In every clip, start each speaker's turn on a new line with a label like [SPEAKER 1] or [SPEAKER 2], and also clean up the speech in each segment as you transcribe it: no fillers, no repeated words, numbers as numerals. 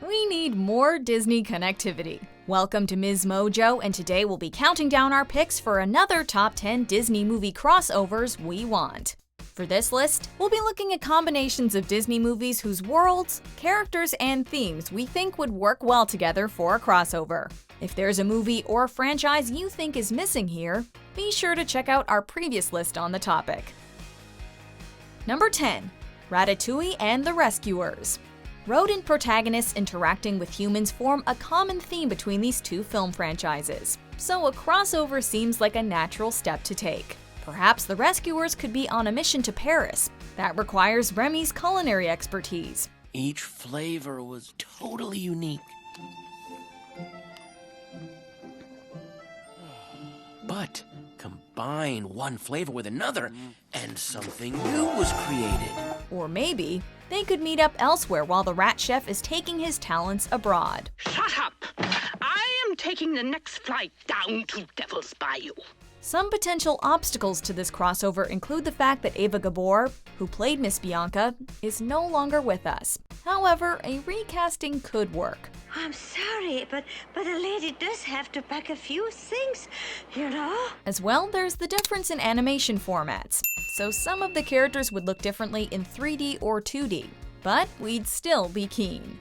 [SPEAKER 1] We need more Disney connectivity. Welcome to MsMojo, and today we'll be counting down our picks for another top 10 Disney movie crossovers we want. For this list, we'll be looking at combinations of Disney movies whose worlds, characters, and themes we think would work well together for a crossover. If there's a movie or franchise you think is missing here, be sure to check out our previous list on the topic. Number 10. Ratatouille and the Rescuers. Rodent protagonists interacting with humans form a common theme between these two film franchises, so a crossover seems like a natural step to take. Perhaps the Rescuers could be on a mission to Paris. That requires Remy's culinary expertise.
[SPEAKER 2] Each flavor was totally unique. But combine one flavor with another, and something new was created.
[SPEAKER 1] Or maybe they could meet up elsewhere while the rat chef is taking his talents abroad.
[SPEAKER 3] Shut up! I am taking the next flight down to Devil's Bayou.
[SPEAKER 1] Some potential obstacles to this crossover include the fact that Ava Gabor, who played Miss Bianca, is no longer with us. However, a recasting could work.
[SPEAKER 4] I'm sorry, but a lady does have to pack a few things, you know?
[SPEAKER 1] As well, there's the difference in animation formats, so some of the characters would look differently in 3D or 2D, but we'd still be keen.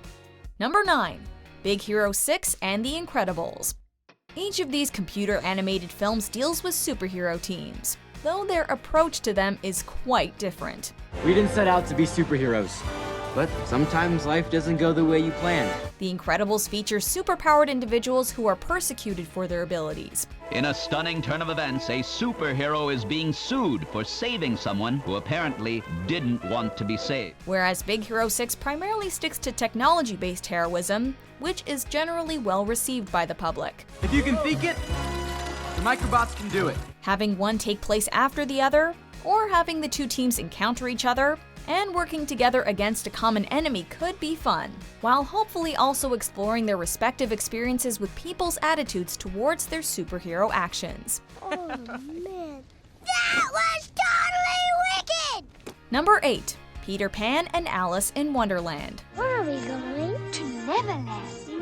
[SPEAKER 1] Number 9. Big Hero 6 and The Incredibles. Each of these computer-animated films deals with superhero teams, though their approach to them is quite different.
[SPEAKER 5] We didn't set out to be superheroes, but sometimes life doesn't go the way you planned.
[SPEAKER 1] The Incredibles feature superpowered individuals who are persecuted for their abilities.
[SPEAKER 6] In a stunning turn of events, a superhero is being sued for saving someone who apparently didn't want to be saved.
[SPEAKER 1] Whereas Big Hero 6 primarily sticks to technology-based heroism, which is generally well received by the public.
[SPEAKER 5] If you can think it, the microbots can do it.
[SPEAKER 1] Having one take place after the other, or having the two teams encounter each other, and working together against a common enemy could be fun, while hopefully also exploring their respective experiences with people's attitudes towards their superhero actions.
[SPEAKER 7] Oh man, that was totally wicked!
[SPEAKER 1] Number 8. Peter Pan and Alice in Wonderland.
[SPEAKER 7] Where are we going?
[SPEAKER 8] To Neverland.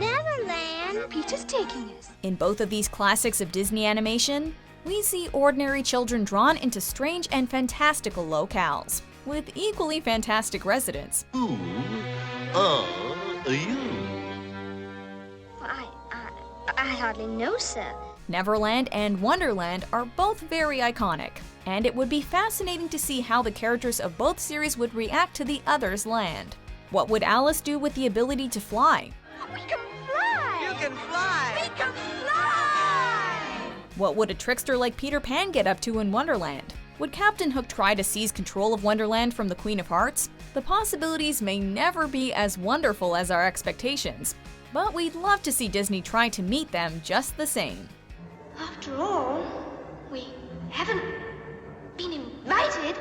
[SPEAKER 7] Neverland?
[SPEAKER 8] Peter's taking us.
[SPEAKER 1] In both of these classics of Disney animation, we see ordinary children drawn into strange and fantastical locales, with equally fantastic residents.
[SPEAKER 9] Who are you?
[SPEAKER 7] I hardly know, sir.
[SPEAKER 1] Neverland and Wonderland are both very iconic, and it would be fascinating to see how the characters of both series would react to the other's land. What would Alice do with the ability to fly?
[SPEAKER 8] We can fly!
[SPEAKER 4] You can fly!
[SPEAKER 8] We can fly!
[SPEAKER 1] What would a trickster like Peter Pan get up to in Wonderland? Would Captain Hook try to seize control of Wonderland from the Queen of Hearts? The possibilities may never be as wonderful as our expectations, but we'd love to see Disney try to meet them just the same.
[SPEAKER 8] After all, we haven't been invited,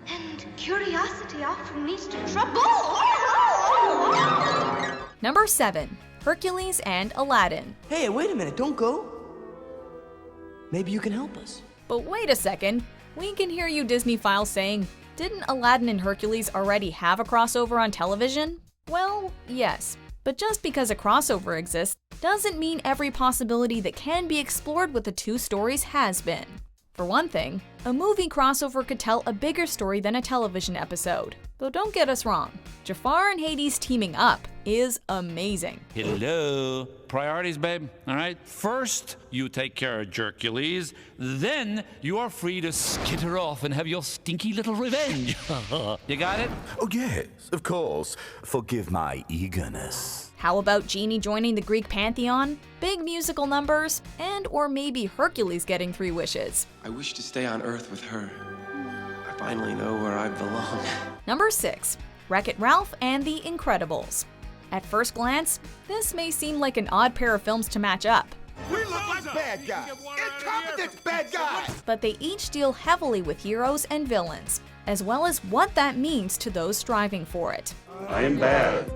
[SPEAKER 8] and curiosity often leads to trouble.
[SPEAKER 1] Number 7. Hercules and Aladdin.
[SPEAKER 10] Hey, wait a minute, don't go. Maybe you can help us.
[SPEAKER 1] But wait a second, we can hear you Disney files saying, didn't Aladdin and Hercules already have a crossover on television? Well, yes, but just because a crossover exists doesn't mean every possibility that can be explored with the two stories has been. For one thing, a movie crossover could tell a bigger story than a television episode. Though don't get us wrong, Jafar and Hades teaming up is amazing.
[SPEAKER 11] Hello. Priorities, babe, all right? First, you take care of Hercules, then you are free to skitter off and have your stinky little revenge. You got it?
[SPEAKER 9] Oh, yes, of course. Forgive my eagerness.
[SPEAKER 1] How about Genie joining the Greek pantheon, big musical numbers, and or maybe Hercules getting 3 wishes?
[SPEAKER 12] I wish to stay on Earth with her. I finally know where I belong.
[SPEAKER 1] Number 6. Wreck-It Ralph and The Incredibles. At first glance, this may seem like an odd pair of films to match up.
[SPEAKER 9] We look like bad guys. Incompetent bad guys.
[SPEAKER 1] But they each deal heavily with heroes and villains, as well as what that means to those striving for it.
[SPEAKER 13] I am bad,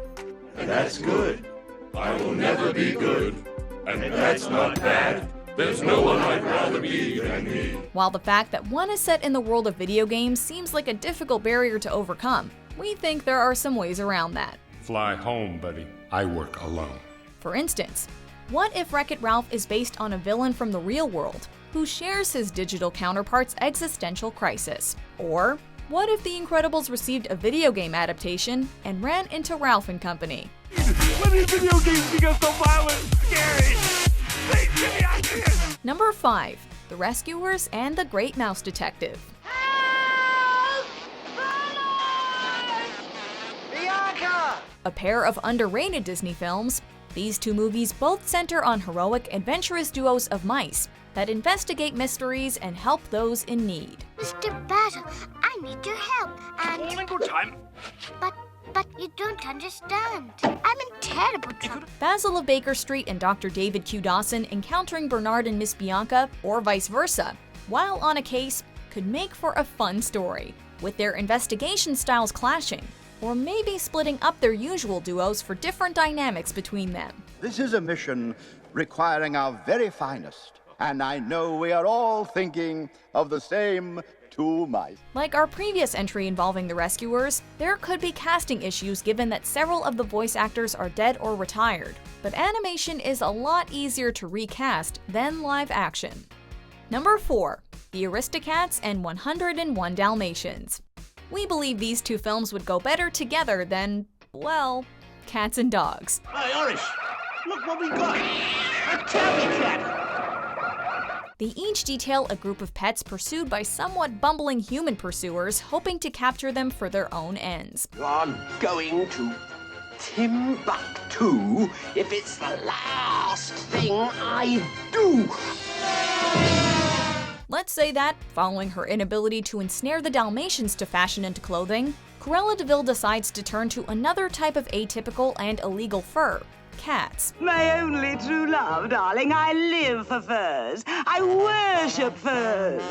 [SPEAKER 13] and that's good. I will never be good, and that's not bad. There's no one I'd rather be than me.
[SPEAKER 1] While the fact that one is set in the world of video games seems like a difficult barrier to overcome, we think there are some ways around that.
[SPEAKER 13] fly home, buddy. I work alone.
[SPEAKER 1] For instance, what if Wreck-It Ralph is based on a villain from the real world who shares his digital counterpart's existential crisis? Or what if The Incredibles received a video game adaptation and ran into Ralph and Company?
[SPEAKER 13] When these video games become so violent and scary, please give me ideas!
[SPEAKER 1] Number 5. The Rescuers and the Great Mouse Detective.
[SPEAKER 10] Bianca!
[SPEAKER 1] A pair of underrated Disney films, these two movies both center on heroic, adventurous duos of mice that investigate mysteries and help those in need.
[SPEAKER 7] Mr. Basil, I need your help, and...
[SPEAKER 13] All in good time.
[SPEAKER 7] But you don't understand. I'm in terrible trouble.
[SPEAKER 1] Basil of Baker Street and Dr. David Q. Dawson encountering Bernard and Miss Bianca, or vice versa, while on a case, could make for a fun story, with their investigation styles clashing, or maybe splitting up their usual duos for different dynamics between them.
[SPEAKER 14] This is a mission requiring our very finest, and I know we are all thinking of the same two mice.
[SPEAKER 1] Like our previous entry involving the Rescuers, there could be casting issues given that several of the voice actors are dead or retired, but animation is a lot easier to recast than live action. Number 4. The Aristocats and 101 Dalmatians. We believe these two films would go better together than, well, cats and dogs.
[SPEAKER 10] Hey, Irish, look what we got! A tabby cat!
[SPEAKER 1] They each detail a group of pets pursued by somewhat bumbling human pursuers hoping to capture them for their own ends.
[SPEAKER 2] You are going to Timbuktu if it's the last thing I do.
[SPEAKER 1] Let's say that, following her inability to ensnare the Dalmatians to fashion into clothing, Cruella de Vil decides to turn to another type of atypical and illegal fur: cats.
[SPEAKER 15] My only true love, darling. I live for furs. I worship furs.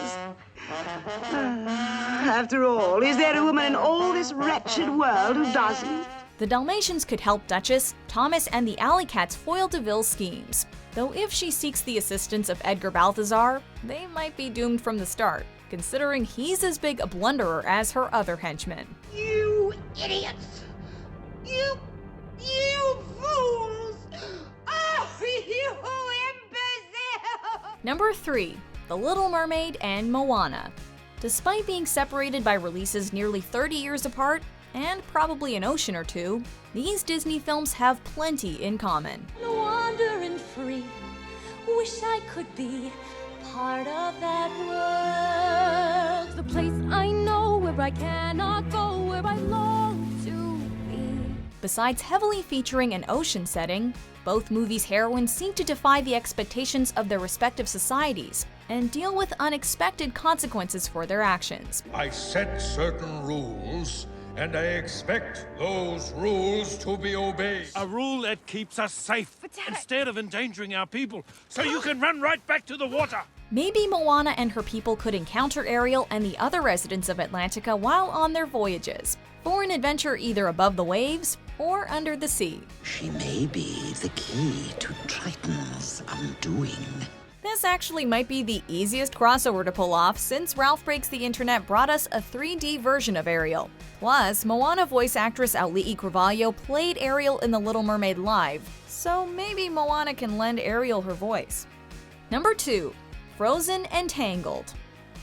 [SPEAKER 15] After all, is there a woman in all this wretched world who doesn't?
[SPEAKER 1] The Dalmatians could help Duchess, Thomas, and the Alley Cats foil de Vil's schemes. Though if she seeks the assistance of Edgar Balthazar, they might be doomed from the start, considering he's as big a blunderer as her other henchmen.
[SPEAKER 3] You idiots! You fools! Oh, you imbecile!
[SPEAKER 1] Number 3. The Little Mermaid and Moana. Despite being separated by releases nearly 30 years apart, and probably an ocean or two, these Disney films have plenty in common.
[SPEAKER 16] Wandering free, wish I could be part of that world. The place I know where I cannot go, where I long to be.
[SPEAKER 1] Besides heavily featuring an ocean setting, both movies' heroines seem to defy the expectations of their respective societies and deal with unexpected consequences for their actions.
[SPEAKER 13] I set certain rules, and I expect those rules to be obeyed.
[SPEAKER 17] A rule that keeps us safe instead of endangering our people, so you can run right back to the water.
[SPEAKER 1] Maybe Moana and her people could encounter Ariel and the other residents of Atlantica while on their voyages, for an adventure either above the waves or under the sea.
[SPEAKER 2] She may be the key to Triton's undoing.
[SPEAKER 1] This actually might be the easiest crossover to pull off since Ralph Breaks the Internet brought us a 3D version of Ariel. Plus, Moana voice actress Auli'i Cravalho played Ariel in The Little Mermaid live, so maybe Moana can lend Ariel her voice. Number 2. Frozen and Tangled.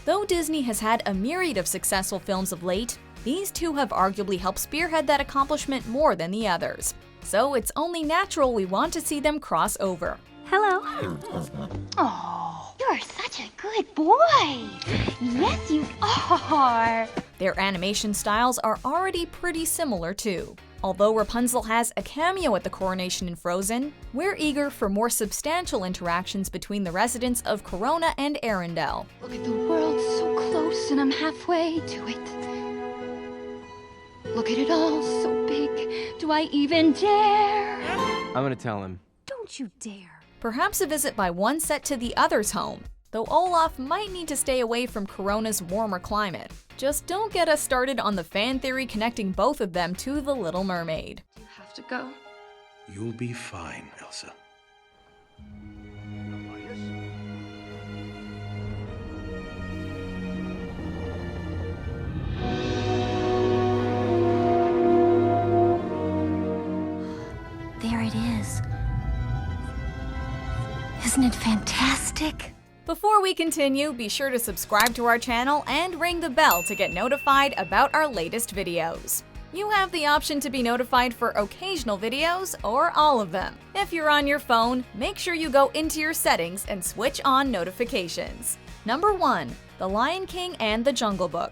[SPEAKER 1] Though Disney has had a myriad of successful films of late, these two have arguably helped spearhead that accomplishment more than the others. So it's only natural we want to see them cross over.
[SPEAKER 8] Hello. Oh, you're such a good boy. Yes, you are.
[SPEAKER 1] Their animation styles are already pretty similar too. Although Rapunzel has a cameo at the coronation in Frozen, we're eager for more substantial interactions between the residents of Corona and Arendelle.
[SPEAKER 8] Look at the world so close and I'm halfway to it. Look at it all so big. Do I even dare?
[SPEAKER 5] I'm gonna tell him.
[SPEAKER 8] Don't you dare.
[SPEAKER 1] Perhaps a visit by one set to the other's home, though Olaf might need to stay away from Corona's warmer climate. Just don't get us started on the fan theory connecting both of them to The Little Mermaid.
[SPEAKER 8] You have to go.
[SPEAKER 12] You'll be fine, Elsa.
[SPEAKER 16] Isn't it fantastic?
[SPEAKER 1] Before we continue, be sure to subscribe to our channel and ring the bell to get notified about our latest videos. You have the option to be notified for occasional videos or all of them. If you're on your phone, make sure you go into your settings and switch on notifications. Number 1. The Lion King and the Jungle Book.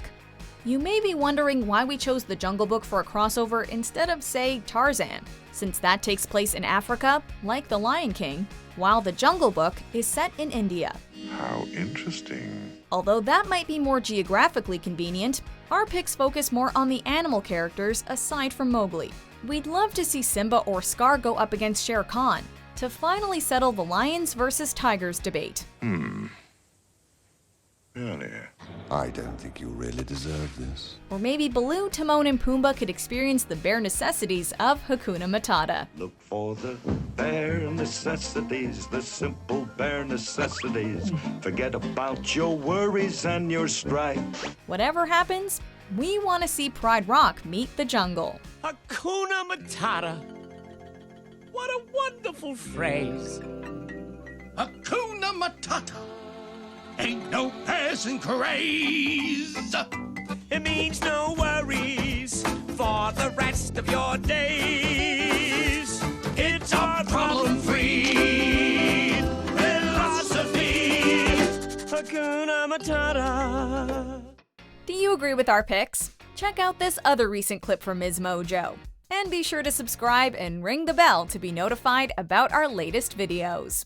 [SPEAKER 1] You may be wondering why we chose the Jungle Book for a crossover instead of, say, Tarzan, since that takes place in Africa, like the Lion King, while the Jungle Book is set in India.
[SPEAKER 13] How interesting.
[SPEAKER 1] Although that might be more geographically convenient, our picks focus more on the animal characters aside from Mowgli. We'd love to see Simba or Scar go up against Shere Khan to finally settle the lions versus tigers debate.
[SPEAKER 13] Really?
[SPEAKER 9] I don't think you really deserve this.
[SPEAKER 1] Or maybe Baloo, Timon, and Pumbaa could experience the bare necessities of Hakuna Matata.
[SPEAKER 18] Look for the bare necessities, the simple bare necessities. Forget about your worries and your strife.
[SPEAKER 1] Whatever happens, we want to see Pride Rock meet the jungle.
[SPEAKER 2] Hakuna Matata. What a wonderful phrase.
[SPEAKER 17] Hakuna Matata. Ain't no passing craze.
[SPEAKER 2] It means no worries for the rest of your days. It's our problem-free philosophy. Hakuna Matata.
[SPEAKER 1] Do you agree with our picks? Check out this other recent clip from MsMojo. And be sure to subscribe and ring the bell to be notified about our latest videos.